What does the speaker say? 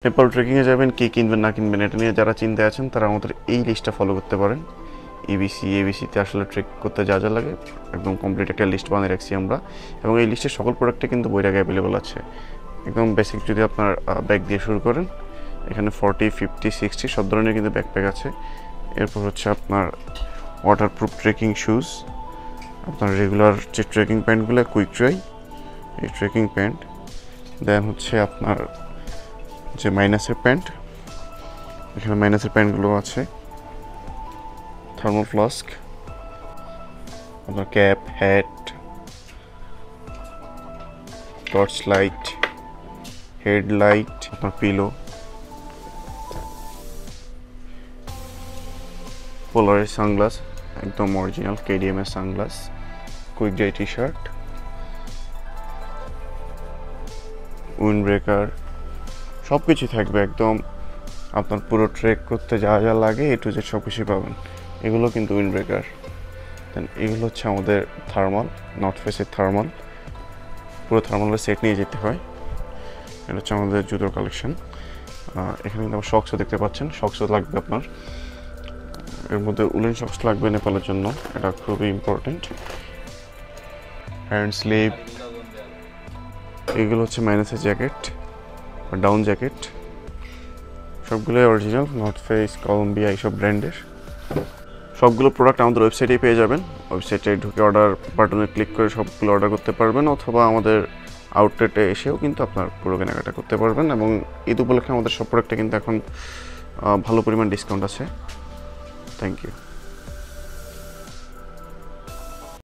নেপাল ট্রেকিংয়ে যাবেন, কী কিনবেন না কিনবেন এটা নিয়ে যারা চিন্তায় আছেন তারা আমাদের এই লিস্টটা ফলো করতে পারেন। এবিসিতে আসলে ট্রেক করতে যা যা লাগে একদম কমপ্লিট একটা লিস্ট বানিয়ে রাখছি আমরা, এবং এই লিস্টের সকল প্রোডাক্টে কিন্তু বইটাকে অ্যাভেলেবল আছে। একদম বেসিক যদি আপনার ব্যাগ দিয়ে শুরু করেন, এখানে 40, 50, 60 সব ধরনের কিন্তু ব্যাকপ্যাক আছে। এরপর হচ্ছে আপনার ওয়াটারপ্রুফ ট্রেকিং শুজ, আপনার রেগুলার যে ট্রেকিং প্যান্টগুলো কুইক ড্রাই, এই ট্রেকিং প্যান্ট। দেন হচ্ছে আপনার যে মাইনাসের প্যান্ট, এখানে মাইনাসের প্যান্টগুলো আছে। থার্মাল ফ্লাস্ক, আপনার cap, hat, torch light, headlight, আপনার পিলো, পোলারের সানগ্লাস, একদম অরিজিনাল কেডিএম এর sunglass, quick dry T shirt, windbreaker, সব কিছু থাকবে একদম। আপনার পুরো ট্রেক করতে যা যা লাগে এ টু জেড সব কিছুই পাবেন। এগুলো কিন্তু উইন্ড ব্রেকার। দেন এগুলো হচ্ছে আমাদের থার্মাল, নর্থ ফেসের থার্মাল, পুরো থার্মালের সেট নিয়ে যেতে হয়। এটা হচ্ছে আমাদের জুতোর কালেকশন। এখানে কিন্তু আমার শক্সও দেখতে পাচ্ছেন, শক্সও লাগবে আপনার। এর মধ্যে উলেন শক্স লাগবে নেপালের জন্য, এটা খুবই ইম্পর্টেন্ট। হ্যান্ড স্লিভ, এগুলো হচ্ছে মাইনাসের জ্যাকেট বা ডাউন জ্যাকেট, সবগুলোই অরিজিনাল নর্থ ফেস, কলম্বিয়া এইসব ব্র্যান্ডের। সবগুলো প্রোডাক্ট আমাদের ওয়েবসাইটেই পেয়ে যাবেন। ওয়েবসাইটে ঢুকে অর্ডার বাটনে ক্লিক করে সবগুলো অর্ডার করতে পারবেন, অথবা আমাদের আউটলেটে এসেও কিন্তু আপনার পুরো কেনাকাটা করতে পারবেন। এবং ঈদ উপলক্ষে আমাদের সব প্রোডাক্টে কিন্তু এখন ভালো পরিমাণ ডিসকাউন্ট আছে। Thank you.